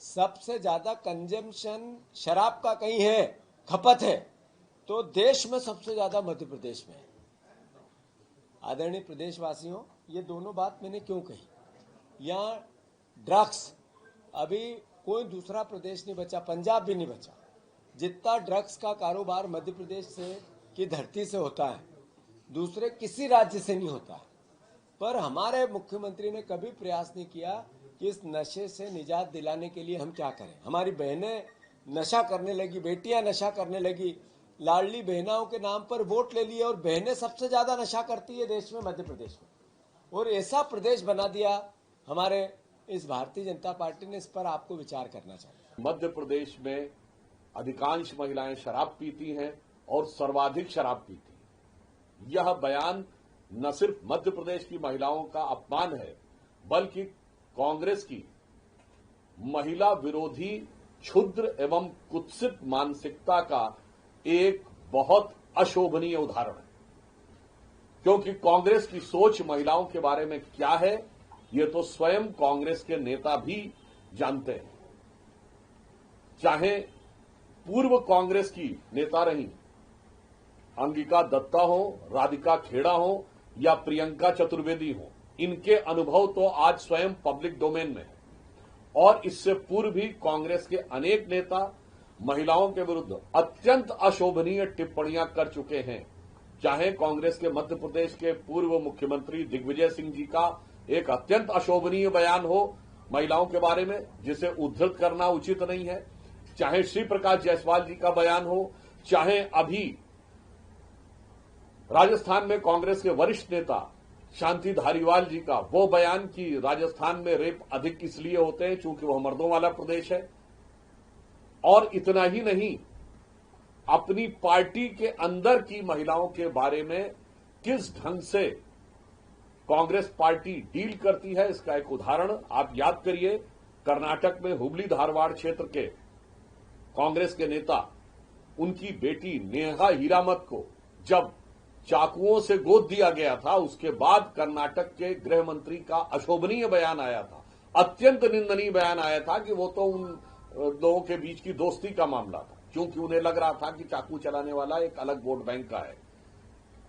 सबसे ज्यादा कंजम्पशन शराब का कहीं है, खपत है, तो देश में सबसे ज्यादा मध्य प्रदेश में है। आदरणीय प्रदेशवासियों, ये दोनों बात मैंने क्यों कही? यहाँ ड्रग्स, अभी कोई दूसरा प्रदेश नहीं बचा, पंजाब भी नहीं बचा, जितना ड्रग्स का कारोबार मध्य प्रदेश से की धरती से होता है दूसरे किसी राज्य से नहीं होता। पर हमारे मुख्यमंत्री ने कभी प्रयास नहीं किया कि इस नशे से निजात दिलाने के लिए हम क्या करें। हमारी बहनें नशा करने लगी, बेटियां नशा करने लगी, लाडली बहनाओं के नाम पर वोट ले लिए और बहनें सबसे ज्यादा नशा करती है देश में, मध्य प्रदेश में, और ऐसा प्रदेश बना दिया हमारे इस भारतीय जनता पार्टी ने। इस पर आपको विचार करना चाहिए। मध्य प्रदेश में अधिकांश महिलाएं शराब पीती हैं और सर्वाधिक शराब पीती हैं। यह बयान न सिर्फ मध्य प्रदेश की महिलाओं का अपमान है, बल्कि कांग्रेस की महिला विरोधी क्षुद्र एवं कुत्सित मानसिकता का एक बहुत अशोभनीय उदाहरण है। क्योंकि कांग्रेस की सोच महिलाओं के बारे में क्या है, ये तो स्वयं कांग्रेस के नेता भी जानते हैं। चाहे पूर्व कांग्रेस की नेता रही अंगिका दत्ता हो, राधिका खेड़ा हो या प्रियंका चतुर्वेदी हो, इनके अनुभव तो आज स्वयं पब्लिक डोमेन में है। और इससे पूर्व भी कांग्रेस के अनेक नेता महिलाओं के विरुद्ध अत्यंत अशोभनीय टिप्पणियां कर चुके हैं। चाहे कांग्रेस के मध्य प्रदेश के पूर्व मुख्यमंत्री दिग्विजय सिंह जी का एक अत्यंत अशोभनीय बयान हो महिलाओं के बारे में, जिसे उद्धृत करना उचित नहीं है, चाहे श्री प्रकाश जायसवाल जी का बयान हो, चाहे अभी राजस्थान में कांग्रेस के वरिष्ठ नेता शांति धारीवाल जी का वो बयान कि राजस्थान में रेप अधिक इसलिए होते हैं क्योंकि वह मर्दों वाला प्रदेश है। और इतना ही नहीं, अपनी पार्टी के अंदर की महिलाओं के बारे में किस ढंग से कांग्रेस पार्टी डील करती है, इसका एक उदाहरण आप याद करिए। कर्नाटक में हुबली धारवाड़ क्षेत्र के कांग्रेस के नेता उनकी बेटी नेहा हीरामत को जब चाकुओं से गोद दिया गया था, उसके बाद कर्नाटक के गृह मंत्री का अशोभनीय बयान आया था, अत्यंत निंदनीय बयान आया था कि वो तो उन लोगों के बीच की दोस्ती का मामला था, क्योंकि उन्हें लग रहा था कि चाकू चलाने वाला एक अलग वोट बैंक का है।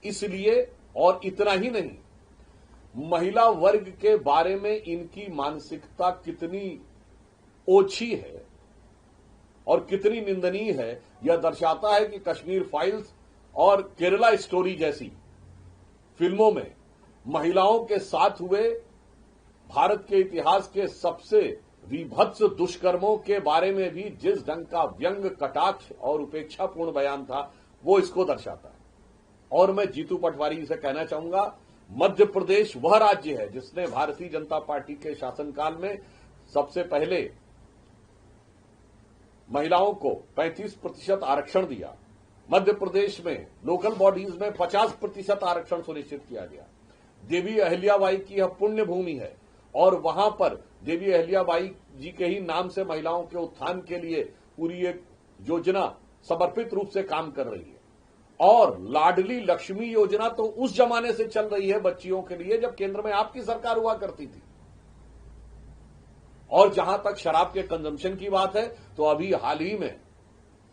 इसलिए, और इतना ही नहीं, महिला वर्ग के बारे में इनकी मानसिकता कितनी ओछी है और कितनी निंदनीय है, यह दर्शाता है कि कश्मीर फाइल्स और केरला स्टोरी जैसी फिल्मों में महिलाओं के साथ हुए भारत के इतिहास के सबसे विभत्स दुष्कर्मों के बारे में भी जिस ढंग का व्यंग, कटाक्ष और उपेक्षापूर्ण बयान था, वो इसको दर्शाता है। और मैं जीतू पटवारी से कहना चाहूंगा, मध्य प्रदेश वह राज्य है जिसने भारतीय जनता पार्टी के शासनकाल में सबसे पहले महिलाओं को 35% आरक्षण दिया। मध्य प्रदेश में लोकल बॉडीज में 50% आरक्षण सुनिश्चित किया गया। देवी अहिल्याबाई की यह पुण्य भूमि है और वहां पर देवी अहिल्याबाई जी के ही नाम से महिलाओं के उत्थान के लिए पूरी एक योजना समर्पित रूप से काम कर रही है। और लाडली लक्ष्मी योजना तो उस जमाने से चल रही है बच्चियों के लिए जब केंद्र में आपकी सरकार हुआ करती थी। और जहां तक शराब के कंजम्पशन की बात है, तो अभी हाल ही में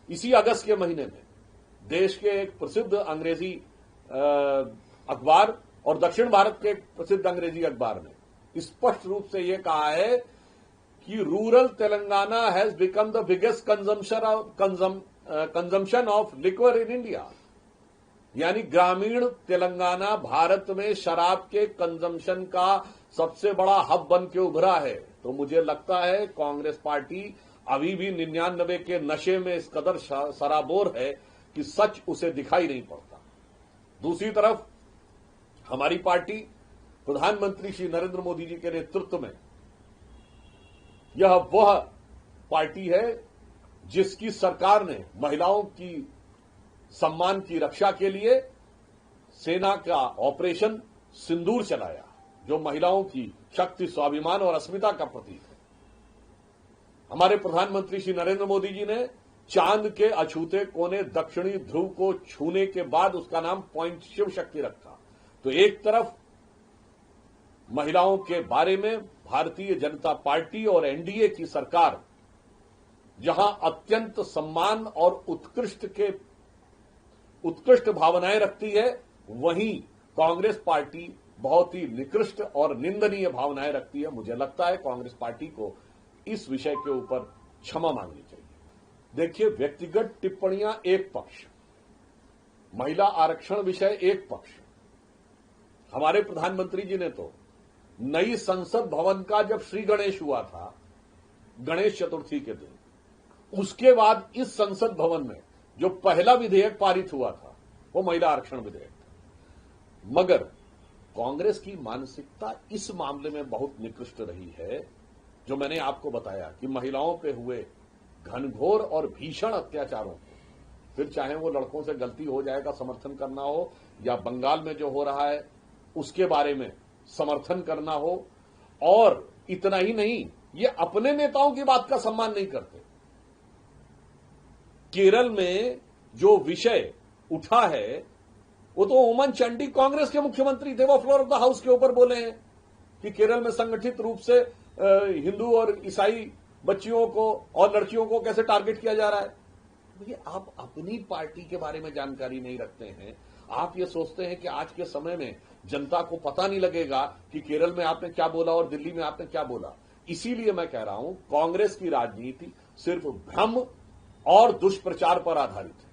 इसी अगस्त के महीने में देश के एक प्रसिद्ध अंग्रेजी अखबार और दक्षिण भारत के एक प्रसिद्ध अंग्रेजी अखबार ने स्पष्ट रूप से यह कहा है कि rural Telangana has become the biggest consumption of liquor in India. यानी ग्रामीण तेलंगाना भारत में शराब के कंजम्पशन का सबसे बड़ा हब बन के उभरा है। तो मुझे लगता है कांग्रेस पार्टी अभी भी 99 के नशे में इस कदर सराबोर है कि सच उसे दिखाई नहीं पड़ता। दूसरी तरफ हमारी पार्टी प्रधानमंत्री श्री नरेंद्र मोदी जी के नेतृत्व में यह वह पार्टी है जिसकी सरकार ने महिलाओं की सम्मान की रक्षा के लिए सेना का ऑपरेशन सिंदूर चलाया, जो महिलाओं की शक्ति, स्वाभिमान और अस्मिता का प्रतीक है। हमारे प्रधानमंत्री श्री नरेंद्र मोदी जी ने चांद के अछूते कोने दक्षिणी ध्रुव को छूने के बाद उसका नाम पॉइंट शिव शक्ति रखा। तो एक तरफ महिलाओं के बारे में भारतीय जनता पार्टी और एनडीए की सरकार जहां अत्यंत सम्मान और उत्कृष्ट भावनाएं रखती है, वहीं कांग्रेस पार्टी बहुत ही निकृष्ट और निंदनीय भावनाएं रखती है। मुझे लगता है कांग्रेस पार्टी को इस विषय के ऊपर क्षमा मांगनी चाहिए। देखिए, व्यक्तिगत टिप्पणियां एक पक्ष, महिला आरक्षण विषय एक पक्ष। हमारे प्रधानमंत्री जी ने तो नई संसद भवन का जब श्री गणेश हुआ था, गणेश चतुर्थी के दिन, उसके बाद इस संसद भवन में जो पहला विधेयक पारित हुआ था वो महिला आरक्षण विधेयक था। मगर कांग्रेस की मानसिकता इस मामले में बहुत निकृष्ट रही है, जो मैंने आपको बताया कि महिलाओं पे हुए घनघोर और भीषण अत्याचारों को, फिर चाहे वो लड़कों से गलती हो जाएगा समर्थन करना हो, या बंगाल में जो हो रहा है उसके बारे में समर्थन करना हो। और इतना ही नहीं, ये अपने नेताओं की बात का सम्मान नहीं करते। केरल में जो विषय उठा है वो तो ओमन चांडी कांग्रेस के मुख्यमंत्री थे, वो फ्लोर ऑफ द हाउस के ऊपर बोले हैं कि केरल में संगठित रूप से हिंदू और ईसाई बच्चियों को और लड़कियों को कैसे टारगेट किया जा रहा है। देखिए, आप अपनी पार्टी के बारे में जानकारी नहीं रखते हैं। आप ये सोचते हैं कि आज के समय में जनता को पता नहीं लगेगा कि केरल में आपने क्या बोला और दिल्ली में आपने क्या बोला। इसीलिए मैं कह रहा हूं, कांग्रेस की राजनीति सिर्फ भ्रम और दुष्प्रचार पर आधारित है।